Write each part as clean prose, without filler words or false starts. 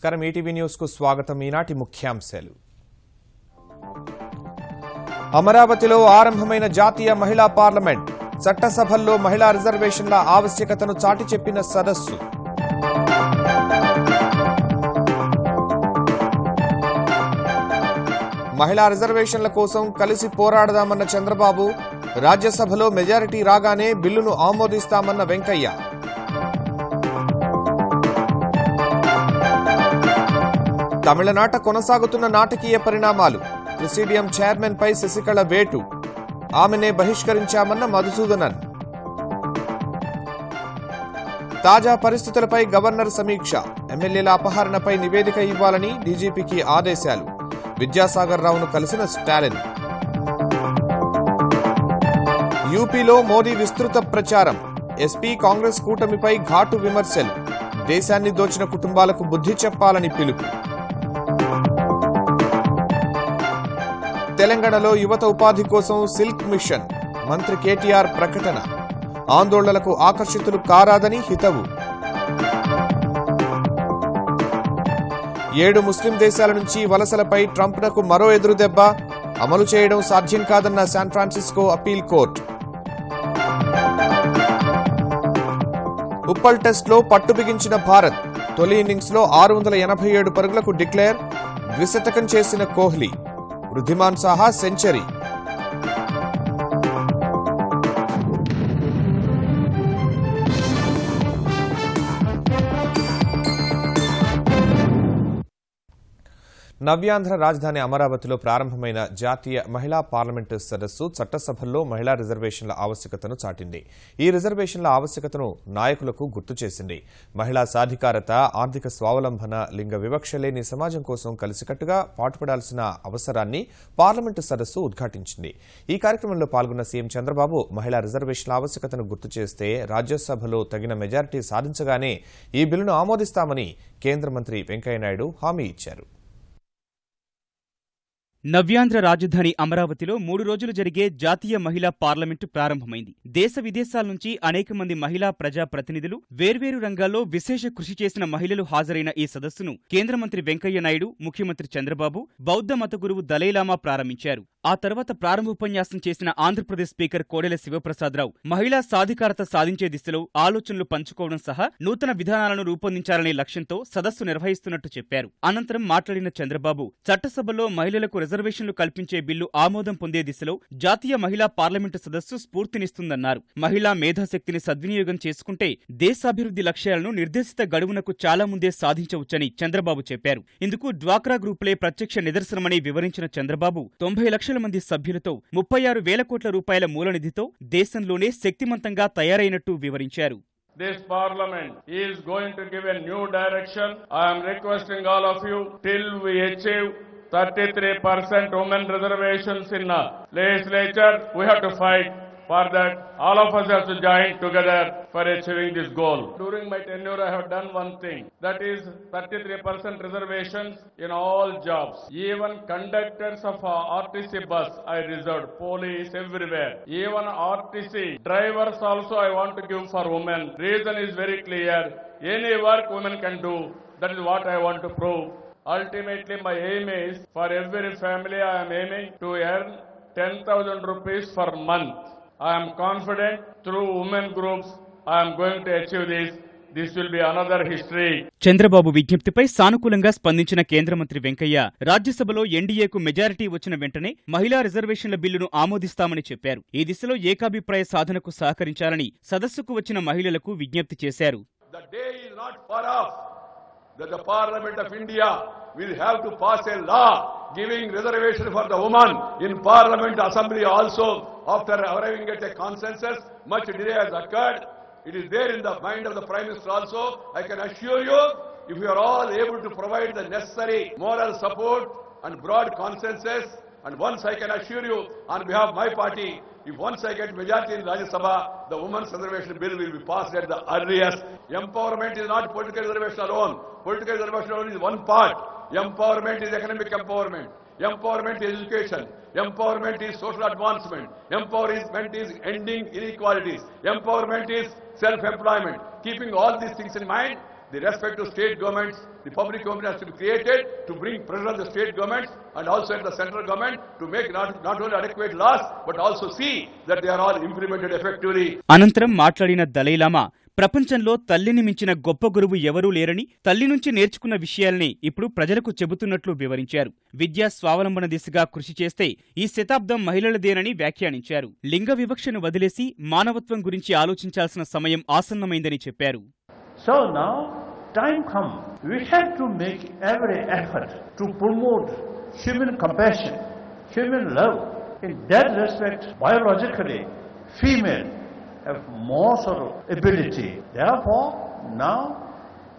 నమస్కారం ETV news కు స్వాగతం. ఈనాటి ముఖ్యాంశాలు. అమరావతిలో ఆరంభమైన జాతీయ మహిళా పార్లమెంట్, చట్టసభల్లో మహిళా రిజర్వేషన్ల ఆవశ్యకతను చాటి చెప్పిన సదస్సు. మహిళా రిజర్వేషన్ల కోసం కలిసి పోరాడదామన్న చంద్రబాబు, రాజ్యసభలో మెజారిటీ రాగానే బిల్లును ఆమోదిస్తామన్న వెంకయ్య. తమిళనాట కొనసాగుతున్న నాటకీయ పరిణామాలు, ప్రెసిడియం చైర్మన్ పై శశికళ వేటు, ఆమెనే బహిష్కరించామన్న మధుసూదనన్. తాజా పరిస్థితులపై గవర్నర్ సమీక్ష, ఎమ్మెల్యేల అపహరణపై నివేదిక ఇవ్వాలని డీజీపీకి ఆదేశాలు, విద్యాసాగర్ రావును కలిసిన స్టాలిన్. యూపీలో మోదీ విస్తృత ప్రచారం, ఎస్పీ కాంగ్రెస్ కూటమిపై ఘాటు విమర్శలు, దేశాన్ని దోచిన కుటుంబాలకు బుద్ధి చెప్పాలని పిలుపు. తెలంగాణలో యువత ఉపాధి కోసం సిల్క్ మిషన్, మంత్రి కేటీఆర్ ప్రకటన, ఆందోళనలకు ఆకర్షితులు కారాదని హితవు. 7 ముస్లిం దేశాల నుంచి వలసలపై ట్రంప్నకు మరో ఎదురుదెబ్బ, అమలు చేయడం సాధ్యం కాదన్న San Francisco appeal court. Uppal టెస్ట్లో పట్టు బిగించిన భారత్, తొలి ఇన్నింగ్స్లో 687 పరుగులకు డిక్లేర్, ద్విశతకం చేసిన కోహ్లీ, వృద్ధిమాన్ సాహా సెంచరీ. నవ్యాంధ్ర రాజధాని అమరావతిలో ప్రారంభమైన జాతీయ మహిళా పార్లమెంటు సదస్సు చట్టసభల్లో మహిళా రిజర్వేషన్ల ఆవశ్యకతను చాటింది. ఈ రిజర్వేషన్ల ఆవశ్యకతను నాయకులకు గుర్తు చేసింది. మహిళా సాధికారత, ఆర్థిక స్వావలంబన, లింగ వివక్ష లేని సమాజం కోసం కలిసికట్టుగా పాటుపడాల్సిన అవసరాన్ని పార్లమెంటు సదస్సు ఉద్ఘాటించింది. ఈ కార్యక్రమంలో పాల్గొన్న సీఎం చంద్రబాబు మహిళా రిజర్వేషన్ల ఆవశ్యకతను గుర్తు చేస్తే రాజ్యసభలో తగిన మెజారిటీ సాధించగానే ఈ బిల్లును ఆమోదిస్తామని కేంద్ర మంత్రి వెంకయ్యనాయుడు హామీ ఇచ్చారు. నవ్యాంధ్ర రాజధాని అమరావతిలో 3 రోజులు జరిగే జాతీయ మహిళా పార్లమెంటు ప్రారంభమైంది. దేశ విదేశాల నుంచి అనేక మంది మహిళా ప్రజా ప్రతినిధులు, వేర్వేరు రంగాల్లో విశేష కృషి చేసిన మహిళలు హాజరైన ఈ సదస్సును కేంద్ర మంత్రి వెంకయ్యనాయుడు, ముఖ్యమంత్రి చంద్రబాబు, బౌద్ధ మత గురువు దలైలామా ప్రారంభించారు. ఆ తర్వాత ప్రారంభోపన్యాసం చేసిన ఆంధ్రప్రదేశ్ స్పీకర్ కోడెల శివప్రసాదరావు మహిళా సాధికారత సాధించే దిశలో ఆలోచనలు పంచుకోవడం సహా నూతన విధానాలను రూపొందించాలనే లక్ష్యంతో సదస్సు నిర్వహిస్తున్నట్టు చెప్పారు. అనంతరం మాట్లాడిన చంద్రబాబు, చట్టసభలో మహిళలకు రిజర్వేషన్లు కల్పించే బిల్లు ఆమోదం పొందే దిశలో జాతీయ మహిళా పార్లమెంటు సదస్సు స్ఫూర్తినిస్తుందన్నారు. మహిళా మేధాశక్తిని సద్వినియోగం చేసుకుంటే దేశాభివృద్ధి లక్ష్యాలను నిర్దేశిత గడువునకు చాలా ముందే సాధించవచ్చని చంద్రబాబు చెప్పారు. ఇందుకు డ్వాక్రా గ్రూపులే ప్రత్యక్ష నిదర్శనమని వివరించిన చంద్రబాబు, 90 లక్షల మంది సభ్యులతో 36,000 కోట్ల రూపాయల మూలనిధితో దేశంలోనే శక్తిమంతంగా తయారైనట్టు వివరించారు. This parliament is going to give a new direction. I am requesting all of you, till we achieve 33% women reservations in the legislature, we have to fight for that. All of us have to join together for achieving this goal. During my tenure, I have done one thing, that is 33% reservations in all jobs. Even conductors of RTC bus, I reserved, police, everywhere. Even RTC drivers also I want to give for women. Reason is very clear. Any work women can do. That is what I want to prove. Ultimately, my aim is, for every family I am aiming to earn 10,000 rupees per month. I am confident through women groups I am going to achieve this. This will be another history. Chandrababu విజ్ఞప్తిపై సానుకూలంగా స్పందించిన కేంద్ర మంత్రి వెంకయ్య, రాజ్యసభలో ఎన్డీఏకు majority వచ్చిన వెంటనే మహిళా రిజర్వేషన్ల బిల్లును ఆమోదిస్తామని చెప్పారు. ఈ దిశలో ఏకాభిప్రాయ సాధనకు సహకరించాలని సదస్సుకు వచ్చిన మహిళలకు విజ్ఞప్తి చేశారు. The day is not far off that the Parliament of India will have to pass a law giving reservation for the woman in Parliament Assembly also. After arriving at a consensus, much delay has occurred. It is there in the mind of the Prime Minister also. I can assure you, if you are all able to provide the necessary moral support and broad consensus, and once I can assure you on behalf of my party, if once I get majority in Rajya Sabha, the women's reservation bill will be passed at the earliest. Empowerment is not political reservation alone. Political reservation alone is one part. Empowerment is economic empowerment. Empowerment is education. Empowerment is social advancement. Empowerment is ending inequalities. Empowerment is self-employment. Keeping all these things in mind, the respective state governments, the public company has to be created to bring pressure on the state governments and also at the central government to make not only adequate laws but also see that they are all implemented effectively. అనంతరం మాట్లాడిన Dalai Lama ప్రపంచంలో తల్లిని మించిన గొప్ప గురువు ఎవరూ లేరని, తల్లి నుంచి నేర్చుకున్న విషయాల్ని ఇప్పుడు ప్రజలకు చెబుతున్నట్లు వివరించారు. విద్యా స్వావలంబన దిశగా కృషి చేస్తే ఈ శతాబ్దం మహిళలదేనని వ్యాఖ్యానించారు. లింగ వివక్షను వదిలేసి మానవత్వం గురించి ఆలోచించాల్సిన సమయం ఆసన్నమైందని చెప్పారు. So now time come. We have to make every effort to promote human compassion, human love. In that respect, biologically, female have more sort of ability. Therefore, now,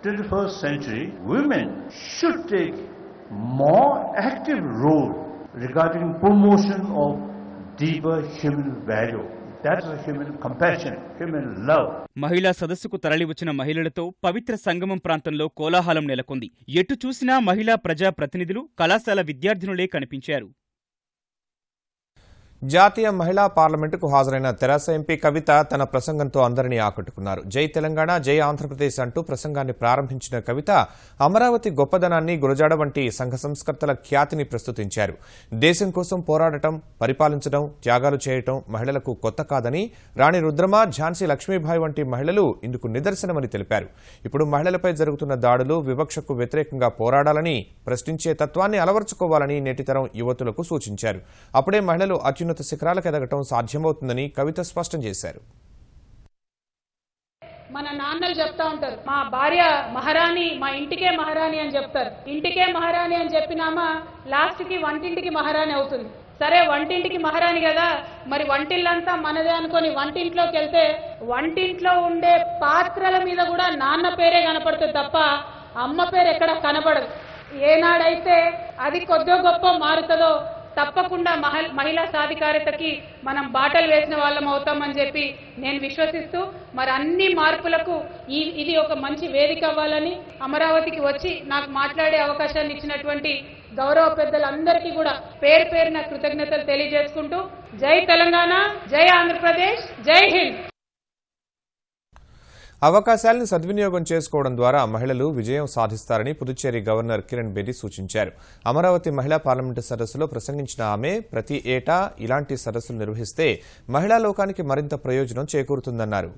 21st century, women should take more active role regarding promotion of deeper human value. That's a human compassion, human love. మహిళా సదస్సుకు తరలివచ్చిన మహిళలతో పవిత్ర సంగమం ప్రాంతంలో కోలాహలం నెలకొంది. ఎటు చూసినా మహిళా ప్రజా ప్రతినిధులు, కళాశాల విద్యార్థినులే కనిపించారు. జాతీయ మహిళా పార్లమెంటుకు హాజరైన తెరాస ఎంపీ కవిత తన ప్రసంగంతో అందరినీ ఆకట్టుకున్నారు. జై తెలంగాణ, జై ఆంధ్రప్రదేశ్ అంటూ ప్రసంగాన్ని ప్రారంభించిన కవిత అమరావతి గొప్పదనాన్ని, గురజాడ వంటి సంఘ సంస్కర్తల ఖ్యాతిని ప్రస్తుతించారు. దేశం కోసం పోరాడటం, పరిపాలించడం, త్యాగాలు చేయటం మహిళలకు కొత్త కాదని, రాణి రుద్రమ, ఝాన్సీ లక్ష్మీబాయి వంటి మహిళలు ఇందుకు నిదర్శనమని తెలిపారు. ఇప్పుడు మహిళలపై జరుగుతున్న దాడులు, వివక్షకు వ్యతిరేకంగా పోరాడాలని, ప్రశ్నించే తత్వాన్ని అలవర్చుకోవాలని నేటితరం యువతులకు సూచించారు. అప్పుడే మహిళలు అత్యున్నత శిఖరాలకు ఎదగటం సాధ్యమవుతుందని కవిత స్పష్టం చేశారు. మన నాన్నలు చెప్తా ఉంటారు, మా భార్య మహారాణి, మా ఇంటికే మహారాణి అని చెప్తారు. ఇంటికే మహారాణి అని చెప్పినామా లాస్ట్ కి వంటింటికి మహారాణి అవుతుంది. సరే వంటింటికి మహారాణి కదా, మరి వంటిల్లంతా మనదే అనుకొని వంటింట్లోకి వెళ్తే వంటింట్లో ఉండే పాత్రల మీద కూడా నాన్న పేరే కనపడుతుంది తప్ప అమ్మ పేరు ఎక్కడ కనపడదు. ఏనాడైతే అది కొద్దో గొప్ప మారుతుందో తప్పకుండా మహిళా సాధికారతకి మనం బాటలు వేసిన వాళ్ళం అవుతామని చెప్పి నేను విశ్వసిస్తూ, మరి అన్ని మార్పులకు ఇది ఒక మంచి వేదిక అవ్వాలని అమరావతికి వచ్చి నాకు మాట్లాడే అవకాశాన్ని ఇచ్చినటువంటి గౌరవ పెద్దలందరికీ కూడా పేరు పేరున కృతజ్ఞతలు తెలియజేసుకుంటూ, జై తెలంగాణ, జై ఆంధ్రప్రదేశ్, జై హింద్. అవకాశాలను సద్వినియోగం చేసుకోవడం ద్వారా మహిళలు విజయం సాధిస్తారని పుదుచ్చేరి గవర్నర్ కిరణ్ బేది సూచించారు. అమరావతి మహిళా పార్లమెంటు సదస్సులో ప్రసంగించిన ఆమె ప్రతి ఏటా ఇలాంటి సదస్సులు నిర్వహిస్తే మహిళా లోకానికి మరింత ప్రయోజనం చేకూరుతుందన్నారు.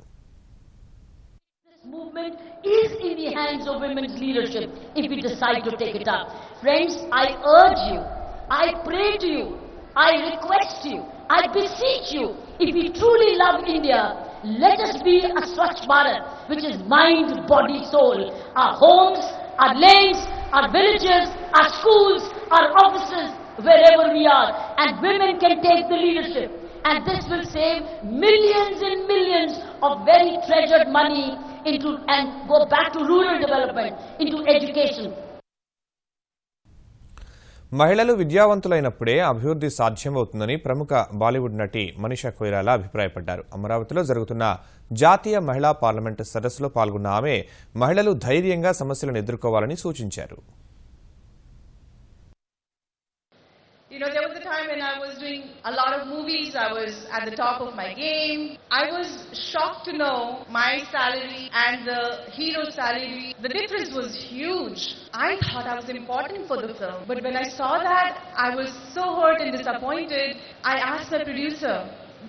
Is in the hands of women's leadership if we decide to take it up. Friends, I urge you, I pray to you, I request you, I beseech you, if we truly love India, let us be a Swachh Bharat, which is mind, body, soul. Our homes, our lanes, our villages, our schools, our offices, wherever we are. And women can take the leadership. And this will save millions and millions of very treasured money and go back to rural development, into education. మహిళలు విద్యావంతులైనప్పుడే అభివృద్ధి సాధ్యమవుతుందని ప్రముఖ బాలీవుడ్ నటి మనీషా కొయిరాలా అభిప్రాయపడ్డారు. అమరావతిలో జరుగుతున్న జాతీయ మహిళా పార్లమెంటు సదస్సులో పాల్గొన్న ఆమె మహిళలు ధైర్యంగా సమస్యలను ఎదుర్కోవాలని సూచించారు. You know, there was a time when I was doing a lot of movies, I was at the top of my game. I was shocked to know my salary and the hero's salary, the difference was huge. I thought I was important for the film. But when I saw that, I was so hurt and disappointed. I asked the producer,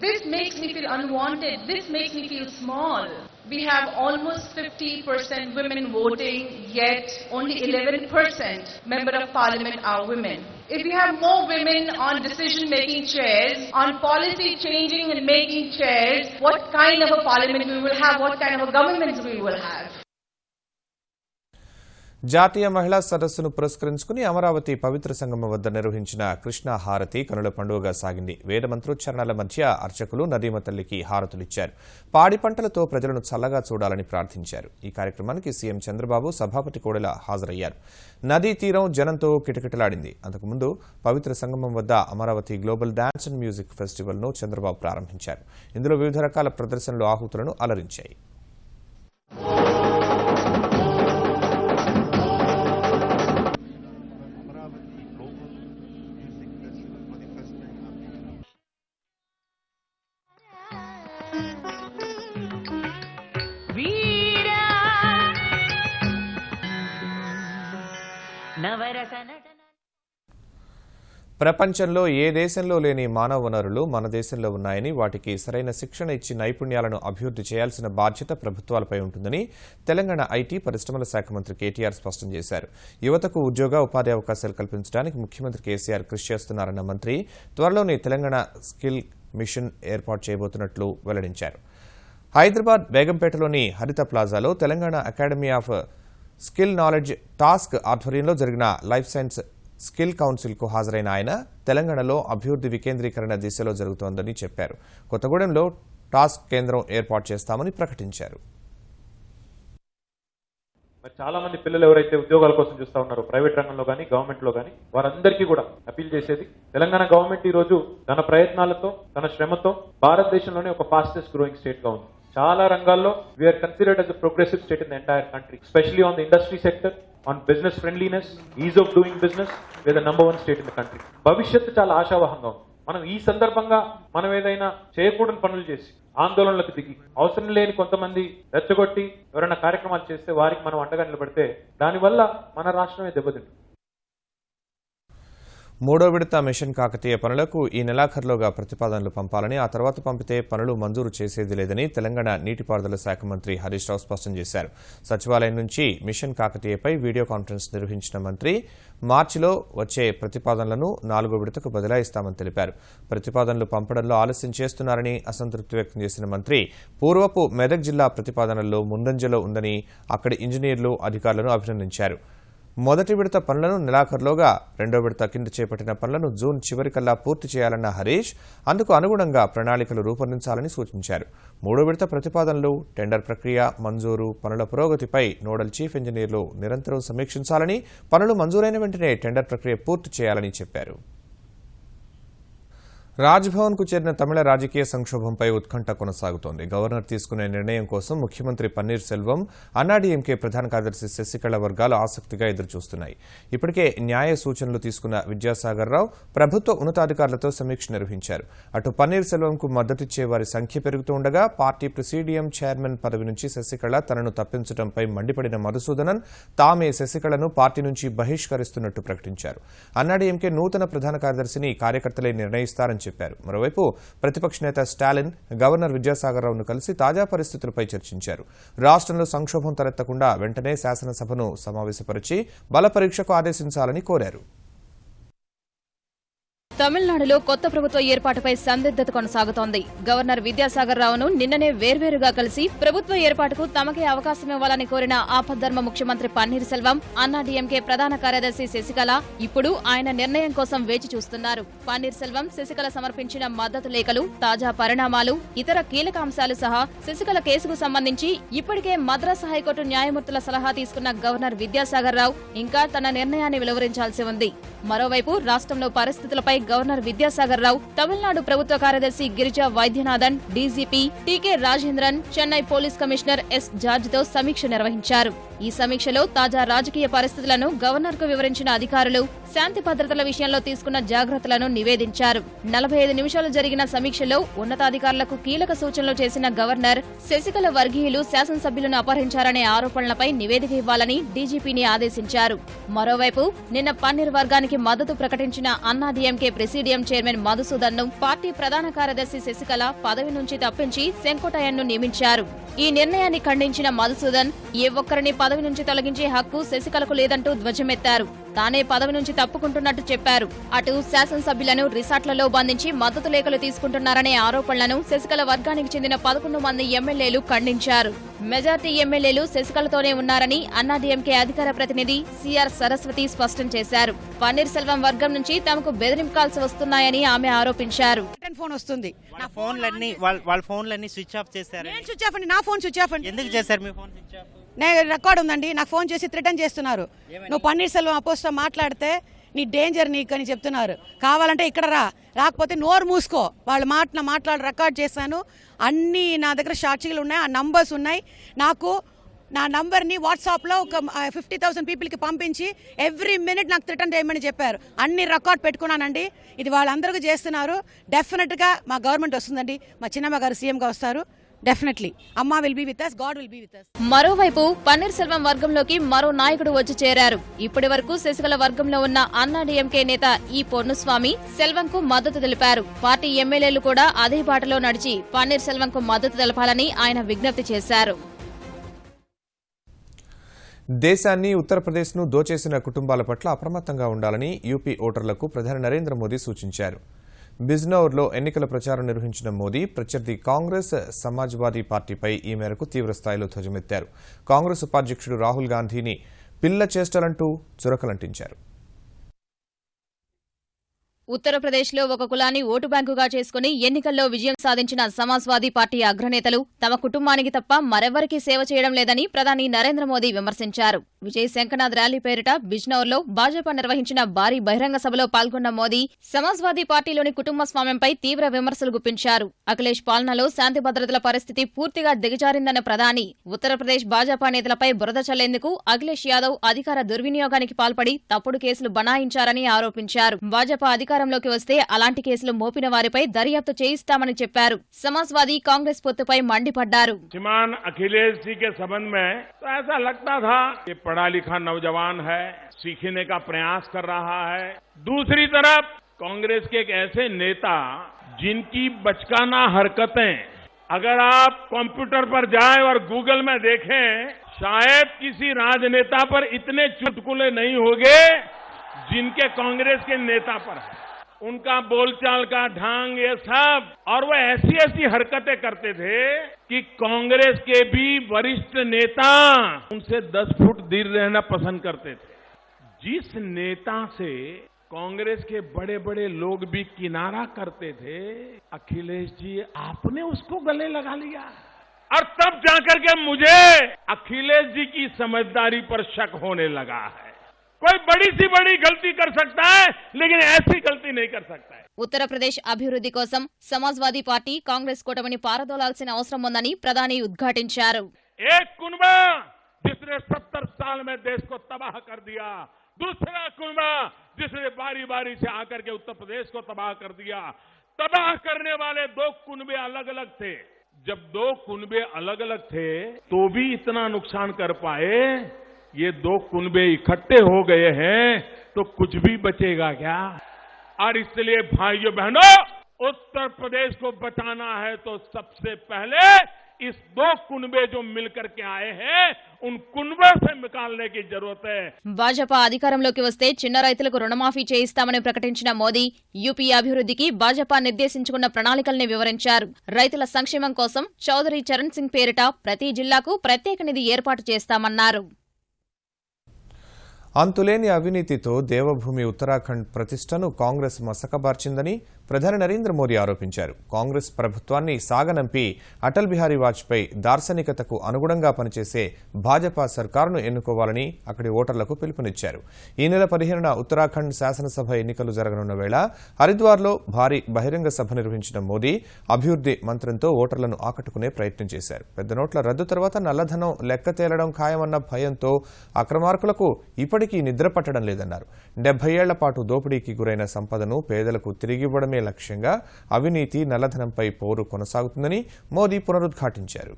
this makes me feel unwanted, this makes me feel small. We have almost 50% women voting, yet only 11% member of parliament are women. If we have more women on decision-making chairs, on policy changing and making chairs, what kind of a parliament we will have, what kind of a government we will have. జాతీయ మహిళా సదస్సును పురస్కరించుకుని అమరావతి పవిత్ర సంగమం వద్ద నిర్వహించిన కృష్ణా హారతి కనుల పండుగగా సాగింది. వేద మంత్రోచ్చారణల మధ్య అర్చకులు నదీమ తల్లికి హారతులిచ్చారు. పాడి పంటలతో ప్రజలను చల్లగా చూడాలని ప్రార్థించారు. ఈ కార్యక్రమానికి సీఎం చంద్రబాబు, సభాపతి కోడెల హాజరయ్యారు. నదీ తీరం జనంతో కిటకిటలాడింది. అంతకుముందు పవిత్ర సంగమం వద్ద Amaravati global dance and music festival ను చంద్రబాబు ప్రారంభించారు. ఇందులో వివిధ రకాల ప్రదర్శనలు ఆహుతులను అలరించాయి. ప్రపంచంలో ఏ దేశంలో లేని మానవ వనరులు మన దేశంలో ఉన్నాయని వాటికి సరైన శిక్షణ ఇచ్చి నైపుణ్యాలను అభివృద్ధి చేయాల్సిన బాధ్యత ప్రభుత్వాలపై ఉంటుందని తెలంగాణ ఐటీ పరిశ్రమల శాఖ మంత్రి కేటీఆర్ స్పష్టం చేశారు. యువతకు ఉద్యోగ ఉపాధి అవకాశాలు కల్పించడానికి ముఖ్యమంత్రి కేసీఆర్ కృషి చేస్తున్నారన్న మంత్రి త్వరలోనే తెలంగాణ స్కిల్ మిషన్ ఏర్పాటు చేయబోతున్నట్లు వెల్లడించారు. హైదరాబాద్ బేగంపేటలోని హరిత ప్లాజాలో Telangana Academy of Skill Knowledge TASK ఆధ్వర్యంలో జరిగిన లైఫ్ సైన్స్ స్కిల్ కౌన్సిల్కు హాజరైన ఆయన తెలంగాణలో అభివృద్ధి వికేంద్రీకరణ దిశలో జరుగుతోందని చెప్పారు. కొత్తగూడెంలో టాస్క్ కేంద్రం ఏర్పాటు చేస్తామని ప్రకటించారు. చాలా మంది పిల్లలు ఎవరైతే ఉద్యోగాల కోసం చూస్తా ఉన్నారో ప్రైవేట్ రంగంలో కానీ గవర్నమెంట్ లో కానీ వారందరికీ కూడా అపీల్ చేసేది, తెలంగాణ గవర్నమెంట్ ఈ రోజు తన ప్రయత్నాలతో తన శ్రమతో భారతదేశంలోనే ఒక ఫాస్టెస్ట్ గ్రోయింగ్ స్టేట్ గా ఉంది. చాలా రంగాల్లో we are considered as a progressive state in the entire country, especially on the industry sector, on business friendliness, ease of doing business. We are the number one state in the country. భవిష్యత్తు చాలా ఆశావహంగా ఉంది. మనం ఈ సందర్భంగా మనం ఏదైనా చేయకూడని పనులు చేసి ఆందోళనలకు దిగి అవసరం లేని కొంతమంది రెచ్చగొట్టి ఎవరైనా కార్యక్రమాలు చేస్తే వారికి మనం అండగా నిలబడితే దానివల్ల మన రాష్ట్రమే దెబ్బతింటుంది. మూడో విడత మిషన్ కాకతీయ పనులకు ఈ నెలాఖరులోగా ప్రతిపాదనలు పంపాలని, ఆ తర్వాత పంపితే పనులు మంజూరు చేసేది లేదని తెలంగాణ నీటిపారుదల శాఖ మంత్రి హరీష్ రావు స్పష్టం చేశారు. సచివాలయం నుంచి మిషన్ కాకతీయపై వీడియో కాన్ఫరెన్స్ నిర్వహించిన మంత్రి మార్చిలో వచ్చే ప్రతిపాదనలను 4వ విడతకు బదలాయిస్తామని తెలిపారు. ప్రతిపాదనలు పంపడంలో ఆలస్యం చేస్తున్నారని అసంతృప్తి వ్యక్తం చేసిన మంత్రి పూర్వపు మెదక్ జిల్లా ప్రతిపాదనల్లో ముందంజలో ఉందని అక్కడి ఇంజనీర్లు అధికారులను అభినందించారు. మొదటి విడత పనులను నెలాఖరులోగా, రెండో విడత కింద చేపట్టిన పనులను జూన్ చివరికల్లా పూర్తి చేయాలన్న హరీష్ అందుకు అనుగుణంగా ప్రణాళికలు రూపొందించాలని సూచించారు. మూడో విడత ప్రతిపాదనలు, టెండర్ ప్రక్రియ, మంజూరు, పనుల పురోగతిపై నోడల్ చీఫ్ ఇంజనీర్లు నిరంతరం సమీక్షించాలని, పనులు మంజూరైన వెంటనే టెండర్ ప్రక్రియ పూర్తి చేయాలని చెప్పారు. రాజ్భవన్కు చేరిన తమిళ రాజకీయ సంక్షోభంపై ఉత్కంఠ కొనసాగుతోంది. గవర్నర్ తీసుకునే నిర్ణయం కోసం ముఖ్యమంత్రి పన్నీర్ సెల్వం, అన్నాడీఎంకే ప్రధాన కార్యదర్శి శశికళ వర్గాలు ఆసక్తిగా ఎదురుచూస్తున్నాయి. ఇప్పటికే న్యాయ సూచనలు తీసుకున్న విద్యాసాగర్ రావు ప్రభుత్వ ఉన్నతాధికారులతో సమీక్ష నిర్వహించారు. అటు పన్నీర్ సెల్వంకు మద్దతిచ్చే వారి సంఖ్య పెరుగుతుండగా పార్టీ ప్రెసిడియం చైర్మన్ పదవి నుంచి శశికళ తనను తప్పించడంపై మండిపడిన మధుసూదనన్ తామే శశికళను పార్టీ నుంచి బహిష్కరిస్తున్నట్టు ప్రకటించారు. అన్నాడీఎంకే నూతన ప్రధాన కార్యదర్శిని కార్యకర్తలే నిర్ణయిస్తారని చెప్పారు. మరోవైపు ప్రతిపక్ష నేత స్టాలిన్ గవర్నర్ విద్యాసాగర్ రావును కలిసి తాజా పరిస్థితులపై చర్చించారు. రాష్ట్రంలో సంక్షోభం తలెత్తకుండా వెంటనే శాసనసభను సమావేశపరిచి బల పరీక్షకు ఆదేశించాలని కోరారు. తమిళనాడులో కొత్త ప్రభుత్వ ఏర్పాటుపై సందిగ్ధత కొనసాగుతోంది. గవర్నర్ విద్యాసాగర్ రావును నిన్ననే వేర్వేరుగా కలిసి ప్రభుత్వ ఏర్పాటుకు తమకే అవకాశం ఇవ్వాలని కోరిన ఆపద్ధర్మ ముఖ్యమంత్రి పన్నీర్ సెల్వం, అన్నాడీఎంకే ప్రధాన కార్యదర్శి శశికళ ఇప్పుడు ఆయన నిర్ణయం కోసం వేచి చూస్తున్నారు. పన్నీర్ సెల్వం, శశికళ సమర్పించిన మద్దతు లేఖలు, తాజా పరిణామాలు, ఇతర కీలక అంశాలు సహా శశికళ కేసుకు సంబంధించి ఇప్పటికే మద్రాసు హైకోర్టు న్యాయమూర్తుల సలహా తీసుకున్న గవర్నర్ విద్యాసాగర్ రావు ఇంకా తన నిర్ణయాన్ని వెలువరించాల్సి ఉంది. మరోవైపు రాష్ట్రంలో పరిస్థితులపై గవర్నర్ విద్యాసాగర్ రావు తమిళనాడు ప్రభుత్వ కార్యదర్శి Girija Vaidyanathan, DGP TK Rajendran, Chennai police commissioner S జార్జితో సమీక్ష నిర్వహించారు. ఈ సమీక్షలో తాజా రాజకీయ పరిస్థితులను గవర్నర్కు వివరించిన అధికారులు శాంతి భద్రతల విషయంలో తీసుకున్న జాగ్రత్తలను నివేదించారు. 45 నిమిషాలు జరిగిన సమీక్షలో ఉన్నతాధికారులకు కీలక సూచనలు చేసిన గవర్నర్ శశికళ వర్గీయులు శాసనసభ్యులను అపహరించారనే ఆరోపణలపై నివేదిక ఇవ్వాలని డీజీపీని ఆదేశించారు. మరోవైపు నిన్న పన్నీర్ వర్గానికి మద్దతు ప్రకటించిన అన్నాడీఎంకే ప్రెసిడియం చైర్మన్ మధుసూదన్ ను పార్టీ ప్రధాన కార్యదర్శి శశికళ పదవి నుంచి తప్పించి సెంకోటయ్యన్ను నియమించారు. ఈ నిర్ణయాన్ని ఖండించిన మధుసూదన్ ఏ ఒక్కరిని పదవి నుంచి తొలగించే హక్కు శశికళకు లేదంటూ ధ్వజమెత్తారు. తానే పదవి నుంచి తప్పుకుంటున్నట్టు చెప్పారు. అటు శాసనసభ్యులను రిసార్ట్లలో బంధించి మద్దతు లేఖలు తీసుకుంటున్నారనే ఆరోపణలను శశికళ వర్గానికి చెందిన 11 మంది ఎమ్మెల్యేలు ఖండించారు. మెజార్టీ ఎమ్మెల్యేలు శశికళతోనే ఉన్నారని అన్నాడీఎంకే అధికార ప్రతినిధి సిఆర్ సరస్వతి స్పష్టం చేశారు. పన్నీర్ సెల్వం వర్గం నుంచి తమకు బెదిరింపు కాల్స్ వస్తున్నాయని ఆమె ఆరోపించారు. ఫోన్ వస్తుంది, నా ఫోన్లన్నీ వాళ్ళ ఫోన్లన్నీ స్విచ్ ఆఫ్ చేశారు. నేను స్విచ్ ఆఫ్ అండి, నా ఫోన్ స్విచ్ ఆఫ్ అండి. ఎందుకు చేశారు మీ ఫోన్ స్విచ్ ఆఫ్? నేను రికార్డ్ ఉందండి, నాకు ఫోన్ చేసి థ్రెటన్ చేస్తున్నారు. నువ్వు పన్నీర్ సెల్వం అపోజిట్ మాట్లాడితే నీ డేంజర్ నీకు అని చెప్తున్నారు. కావాలంటే ఇక్కడ రాకపోతే నోరు మూసుకో. వాళ్ళు మాట్లాడి రికార్డ్ చేశాను. అన్నీ నా దగ్గర సాక్షిలు ఉన్నాయి, ఆ నంబర్స్ ఉన్నాయి. నాకు నా నంబర్ని వాట్సాప్లో ఒక 50,000 పీపుల్కి పంపించి ఎవ్రీ మినిట్ నాకు థ్రెటన్ చేయమని చెప్పారు. అన్ని రికార్డ్ పెట్టుకున్నానండి. ఇది వాళ్ళందరికీ చేస్తున్నారు. డెఫినెట్గా మా గవర్నమెంట్ వస్తుందండి. మా చిన్నమ్మ గారు సీఎంగా వస్తారు. డెఫినెట్లీ అమ్మ will be with us, God will be with us. మరోవైపు పన్నీర్ సెల్వం వర్గంలోకి మరో నాయకుడు వచ్చి చేరారు. ఇప్పటి వరకు శశికళ వర్గంలో ఉన్న అన్నాడీఎంకే నేత ఈ పొన్నుస్వామి సెల్వంకు మద్దతు తెలిపారు. పార్టీ ఎమ్మెల్యేలు కూడా అదే బాటలో నడిచి పన్నీర్ సెల్వంకు మద్దతు తెలపాలని ఆయన విజ్ఞప్తి చేశారు. దేశాన్ని ఉత్తరప్రదేశ్ను దోచేసిన కుటుంబాల పట్ల అప్రమత్తంగా ఉండాలని యూపీ ఓటర్లకు ప్రధాని నరేంద్ర మోదీ సూచించారు. బిజ్నౌర్లో ఎన్నికల ప్రచారం నిర్వహించిన మోదీ ప్రత్యర్థి కాంగ్రెస్ సమాజ్వాదీ పార్టీపై ఈ మేరకు తీవ్రస్థాయిలో ధ్వజమెత్తారు. కాంగ్రెస్ ఉపాధ్యక్షుడు రాహుల్ గాంధీని పిల్ల చేష్టలంటూ చురకలంటించారు. ఉత్తరప్రదేశ్లో ఒక కులాన్ని ఓటు బ్యాంకుగా చేసుకుని ఎన్నికల్లో విజయం సాధించిన సమాజ్వాదీ పార్టీ అగ్రనేతలు తమ కుటుంబానికి తప్ప మరెవ్వరికీ సేవ చేయడం లేదని ప్రధాని నరేంద్ర మోదీ విమర్శించారు. విజయ్ శంకనాథ్ ర్యాలీ పేరిట బిజ్నౌర్లో భాజపా నిర్వహించిన భారీ బహిరంగ సభలో పాల్గొన్న మోదీ సమాజ్వాదీ పార్టీలోని కుటుంబ స్వామ్యంపై తీవ్ర విమర్శలు గుప్పించారు. అఖిలేష్ పాలనలో శాంతి భద్రతల పరిస్థితి పూర్తిగా దిగజారిందన్న ప్రధాని ఉత్తరప్రదేశ్ భాజపా నేతలపై బురద చల్లేందుకు అఖిలేష్ యాదవ్ అధికార దుర్వినియోగానికి పాల్పడి తప్పుడు కేసులు బనాయించారని ఆరోపించారు. భాజపా అధికారంలోకి వస్తే అలాంటి కేసులు మోపిన వారిపై దర్యాప్తు చేయిస్తామని చెప్పారు. సమాజ్వాదీ కాంగ్రెస్ పొత్తుపై మండిపడ్డారు. अखिलेश जी के संबंध में तो ऐसा लगता था कि पढ़ा लिखा नौजवान है, सीखने का प्रयास कर रहा है. दूसरी तरफ कांग्रेस के एक ऐसे नेता जिनकी बचकाना हरकतें अगर आप कंप्यूटर पर जाएं और गूगल में देखें, शायद किसी राजनेता पर इतने चुटकुले नहीं होंगे जिनके कांग्रेस के नेता पर है. उनका बोलचाल का ढंग, ये सब, और वो ऐसी ऐसी हरकतें करते थे कि कांग्रेस के भी वरिष्ठ नेता उनसे 10 फुट दूर रहना पसंद करते थे. जिस नेता से कांग्रेस के बड़े बड़े लोग भी किनारा करते थे, अखिलेश जी आपने उसको गले लगा लिया. और तब जाकर के मुझे अखिलेश जी की समझदारी पर शक होने लगा है. कोई बड़ी सी बड़ी गलती कर सकता है, लेकिन ऐसी गलती नहीं कर सकता है. ఉత్తరప్రదేశ్ అభివృద్ధి కోసం సమాజ్వాదీ పార్టీ కాంగ్రెస్ కూటమిని పారదోలాల్సిన అవసరం ఉందని ప్రధాని ఉద్ఘాటించారు. एक कुनबा जिसने 70 साल में देश को तबाह कर दिया, दूसरा कुनबा जिसने बारी बारी से आकर के उत्तर प्रदेश को तबाह कर दिया. तबाह करने वाले 2 कुनबे अलग अलग थे. जब 2 कुनबे अलग अलग थे तो भी इतना नुकसान कर पाए. ये 2 कुनबे इकट्ठे हो गए हैं तो कुछ भी बचेगा क्या? और इसलिए भाइयों बहनों, उत्तर प्रदेश को बचाना है तो सबसे पहले इस 2 कुनबे जो मिलकर के आए हैं उन कुनबे से निकालने की जरूरत है. భాజపా అధికారంలోకి వస్తే చిన్న రైతులకు రుణమాఫీ చేయిస్తామని ప్రకటించిన మోదీ యూపీ అభివృద్ధికి భాజపా నిర్దేశించుకున్న ప్రణాళికల్ని వివరించారు. రైతుల సంక్షేమం కోసం చౌదరి చరణ్ సింగ్ పేరిట ప్రతి జిల్లాకు ప్రత్యేక నిధి ఏర్పాటు చేస్తామన్నారు. అంతులేని అవినీతితో దేవభూమి ఉత్తరాఖండ్ ప్రతిష్టను కాంగ్రెస్ మసకబార్చిందని ప్రధాని నరేంద్ర మోదీ ఆరోపించారు. కాంగ్రెస్ ప్రభుత్వాన్ని సాగనంపి అటల్ బిహారీ వాజ్పేయి దార్శనికతకు అనుగుణంగా పనిచేసే భాజపా సర్కారును ఎన్నుకోవాలని అక్కడి ఓటర్లకు పిలుపునిచ్చారు. ఈ నెల 15న ఉత్తరాఖండ్ శాసనసభ ఎన్నికలు జరగనున్న వేళ హరిద్వార్లో భారీ బహిరంగ సభ నిర్వహించిన మోదీ అభివృద్ధి మంత్రంతో ఓటర్లను ఆకట్టుకునే ప్రయత్నం చేశారు. పెద్ద నోట్ల రద్దు తర్వాత నల్లధనం లెక్క తేలడం ఖాయమన్న భయంతో అక్రమార్కులకు ఇప్పటికీ నిద్ర పట్టడం లేదన్నారు. 70 ఏళ్ల పాటు దోపిడీకి గురైన సంపదను పేదలకు తిరిగివ్వడమే లక్ష్యంగా అవినీతి నల్లధనంపై పోరు కొనసాగుతుందని మోదీ పునరుద్ఘాటించారు.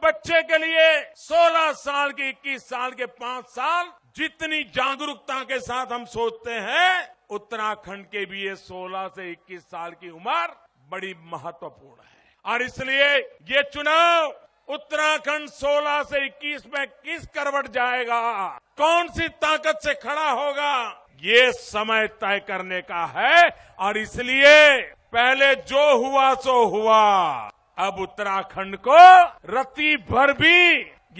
बच्चे के लिए 16 साल के 21 साल के 5 साल जितनी जागरूकता के साथ हम सोचते हैं, उत्तराखंड के भी ये 16 से 21 साल की उम्र बड़ी महत्वपूर्ण है. और इसलिए ये चुनाव उत्तराखंड 16 से 21 में किस करवट जाएगा, कौन सी ताकत से खड़ा होगा, ये समय तय करने का है. और इसलिए पहले जो हुआ सो हुआ. अब उत्तराखंड को रत्ती भर भी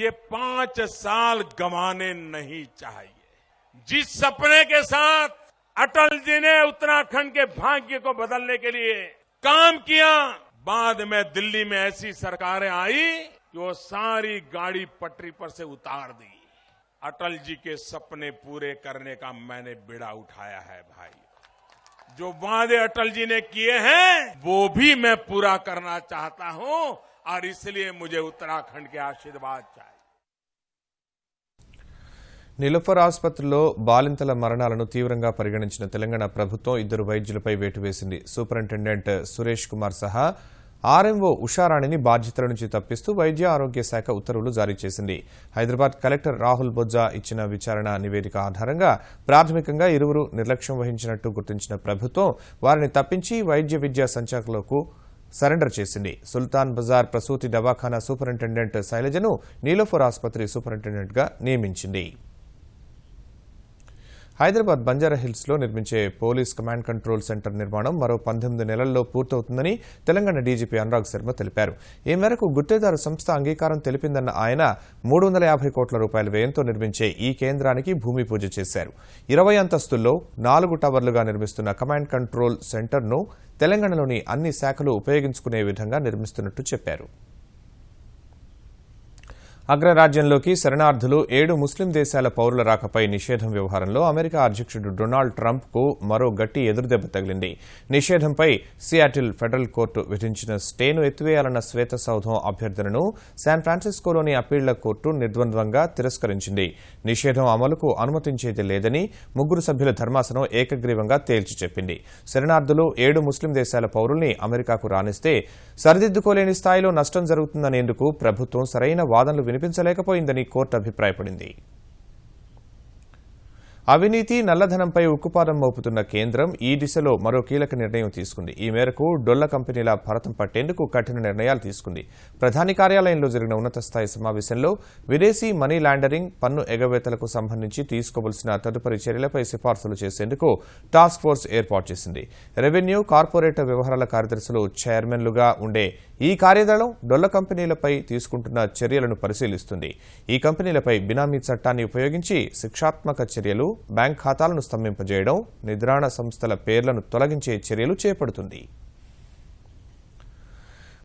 ये 5 साल गंवाने नहीं चाहिए. जिस सपने के साथ अटल जी ने उत्तराखंड के भाग्य को बदलने के लिए काम किया, बाद में दिल्ली में ऐसी सरकारें आई कि वो सारी गाड़ी पटरी पर से उतार दी. अटल जी के सपने पूरे करने का मैंने बेड़ा उठाया है भाई. जो वादे अटल जी ने किए हैं वो भी मैं पूरा करना चाहता हूं. और इसलिए मुझे उत्तराखंड के आशीर्वाद चाहिए. నిలఫర్ ఆసుపత్రిలో బాలింతల మరణాలను తీవ్రంగా పరిగణించిన తెలంగాణ ప్రభుత్వం 2 వైద్యులపై వేటు వేసింది. సూపరింటెండెంట్ సురేష్ కుమార్ సహా ఆర్ఎంఓ ఉషారాణిని బాధ్యతల నుంచి తప్పిస్తూ వైద్య ఆరోగ్య శాఖ ఉత్తర్వులు జారీ చేసింది. హైదరాబాద్ కలెక్టర్ రాహుల్ బొజ్జా ఇచ్చిన విచారణ నివేదిక ఆధారంగా ప్రాథమికంగా ఇరువురు నిర్లక్ష్యం వహించినట్టు గుర్తించిన ప్రభుత్వం వారిని తప్పించి వైద్య విద్యా సంచాలకులకు సరెండర్ చేసింది. సుల్తాన్ బజార్ ప్రసూతి దవాఖానా సూపరింటెండెంట్ శైలజను నీలోఫర్ ఆసుపత్రి సూపరింటెండెంట్గా నియమించింది. హైదరాబాద్ బంజారాహిల్స్లో నిర్మించే పోలీస్ కమాండ్ కంట్రోల్ సెంటర్ నిర్మాణం మరో 19 నెలల్లో పూర్తవుతుందని తెలంగాణ డీజీపీ అనురాగ్ శర్మ తెలిపారు. ఈ మేరకు గుత్తేదారు సంస్థ అంగీకారం తెలిపిందన్న ఆయన 350 కోట్ల రూపాయల వ్యయంతో నిర్మించే ఈ కేంద్రానికి భూమి పూజ చేశారు. 20 అంతస్తుల్లో 4 టవర్లుగా నిర్మిస్తున్న కమాండ్ కంట్రోల్ సెంటర్ను తెలంగాణలోని అన్ని శాఖలు ఉపయోగించుకునే విధంగా నిర్మిస్తున్నట్టు చెప్పారు. అగ్రరాజ్యంలోకి శరణార్థులు 7 ముస్లిం దేశాల పౌరుల రాకపై నిషేధం వ్యవహారంలో అమెరికా అధ్యక్షుడు డొనాల్డ్ ట్రంప్కు మరో గట్టి ఎదురుదెబ్బ తగిలింది. నిషేధంపై సియాటిల్ ఫెడరల్ కోర్టు విధించిన స్టేను ఎత్తివేయాలన్న శ్వేతసౌధం అభ్యర్థనను శాన్ ఫ్రాన్సిస్కోలోని అప్పీళ్ల కోర్టు నిర్ద్వంద్వంగా తిరస్కరించింది. నిషేధం అమలుకు అనుమతించేది లేదని 3 సభ్యుల ధర్మాసనం ఏకగ్రీవంగా తేల్చి చెప్పింది. శరణార్థులు 7 ముస్లిం దేశాల పౌరుల్ని అమెరికాకు రానిస్తే సరిదిద్దుకోలేని స్థాయిలో నష్టం జరుగుతుందనేందుకు ప్రభుత్వం సరైన వాదనలు వినిపించలేకపోయిందని కోర్టు అభిప్రాయపడింది. అవినీతి నల్లధనంపై ఉక్కుపాదం మోపుతున్న కేంద్రం ఈ దిశలో మరో కీలక నిర్ణయం తీసుకుంది. ఈ మేరకు డొల్ల కంపెనీల భరతం పట్టేందుకు కఠిన నిర్ణయాలు తీసుకుంది. ప్రధాని కార్యాలయంలో జరిగిన ఉన్నత స్థాయి సమావేశంలో విదేశీ మనీ లాండరింగ్, పన్ను ఎగవేతలకు సంబంధించి తీసుకోవలసిన తదుపరి చర్యలపై సిఫార్సులు చేసేందుకు టాస్క్ ఫోర్స్ ఏర్పాటు చేసింది. రెవెన్యూ, కార్పొరేట్ వ్యవహారాల కార్యదర్శులు చైర్మన్లుగా ఉండే ఈ కార్యదళం డొల్ల కంపెనీలపై తీసుకుంటున్న చర్యలను పరిశీలిస్తుంది. ఈ కంపెనీలపై బినామీ చట్టాన్ని ఉపయోగించి శిక్షాత్మక చర్యలు, బ్యాంక్ ఖాతాలను స్తంభింపజేయడం, నిద్రాణ సంస్థల పేర్లను తొలగించే చర్యలు చేపడుతుంది.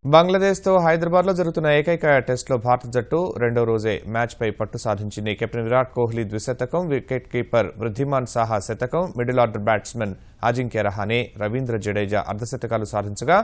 బంగ్లాదేశ్తో హైదరాబాద్లో జరుగుతున్న ఏకైక టెస్టులో భారత జట్టు రెండో రోజే మ్యాచ్పై పట్టు సాధించింది. కెప్టెన్ విరాట్ కోహ్లీ ద్విశతకం, వికెట్ కీపర్ వృద్ధిమాన్ సాహా శతకం, middle order batsmen Ajinkya Rahane, Ravindra Jadeja అర్ధశతకాలు సాధించగా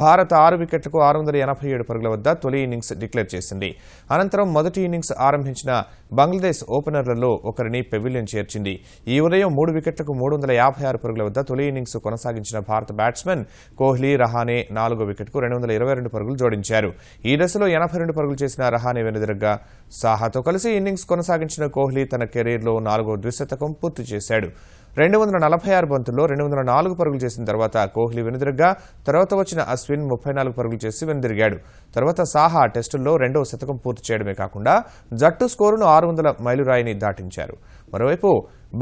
భారత్ 6 వికెట్లకు 687 పరుగుల వద్ద తొలి ఇన్నింగ్స్ డిక్లేర్ చేసింది. అనంతరం మొదటి ఇన్నింగ్స్ ఆరంభించిన బంగ్లాదేశ్ ఓపెనర్లలో ఒకరిని పెవిలియన్ చేర్చింది. ఈ ఉదయం 3 వికెట్లకు 356 పరుగుల వద్ద తొలి ఇన్నింగ్స్ కొనసాగించిన భారత బ్యాట్స్మెన్ కోహ్లీ, రహానే 4 వికెట్కు 222 పరుగులు జోడించారు. ఈ దశలో 82 పరుగులు చేసిన రహానే వెనుదిరగ్గా సాహాతో కలిసి ఇన్నింగ్స్ కొనసాగించిన కోహ్లీ తన కెరీర్లో 4వ ద్విశతకం పూర్తి చేశాడు. 246 బంతుల్లో 204 పరుగులు చేసిన తర్వాత కోహ్లీ వెనుదిరగ్గా తర్వాత వచ్చిన అశ్విన్ 34 పరుగులు చేసి వెనుదిరిగాడు. తర్వాత సాహా టెస్టుల్లో 2వ శతకం పూర్తి చేయడమే కాకుండా జట్టు స్కోరును 600 మైలురాయిని దాటించారు. మరోవైపు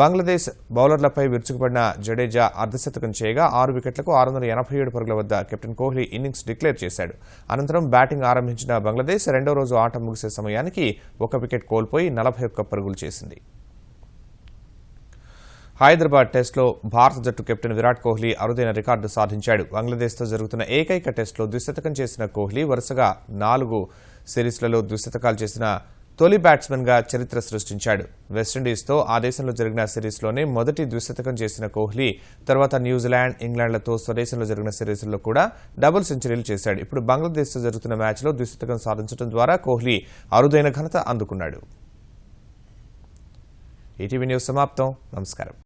బంగ్లాదేశ్ బౌలర్లపై విరుచుకుపడిన జడేజా అర్ధశతకం చేయగా 6 వికెట్లకు 687 పరుగుల వద్ద కెప్టెన్ కోహ్లీ ఇన్నింగ్స్ డిక్లేర్ చేశాడు. అనంతరం బ్యాటింగ్ ఆరంభించిన బంగ్లాదేశ్ రెండో రోజు ఆట ముగిసే సమయానికి 1 వికెట్ కోల్పోయి 41 పరుగులు చేసింది. హైదరాబాద్ టెస్టులో భారత జట్టు కెప్టెన్ విరాట్ కోహ్లీ అరుదైన రికార్డు సాధించాడు. బంగ్లాదేశ్తో జరుగుతున్న ఏకైక టెస్టులో ద్విశతకం చేసిన కోహ్లీ వరుసగా 4 సిరీస్లలో ద్విశతకాలు చేసిన తొలి బ్యాట్స్మెన్ గా చరిత్ర సృష్టించాడు. వెస్టిండీస్తో ఆ దేశంలో జరిగిన సిరీస్లోనే మొదటి ద్విశతకం చేసిన కోహ్లీ తర్వాత న్యూజిలాండ్, ఇంగ్లాండ్లతో స్వదేశంలో జరిగిన సిరీస్లో కూడా డబుల్ సెంచరీలు చేశాడు. ఇప్పుడు బంగ్లాదేశ్తో జరుగుతున్న మ్యాచ్లో ద్విశతకం సాధించడం ద్వారా కోహ్లీ అరుదైన ఘనత అందుకున్నాడు. ఈటీవీ న్యూస్ సమాప్తం. నమస్కారం.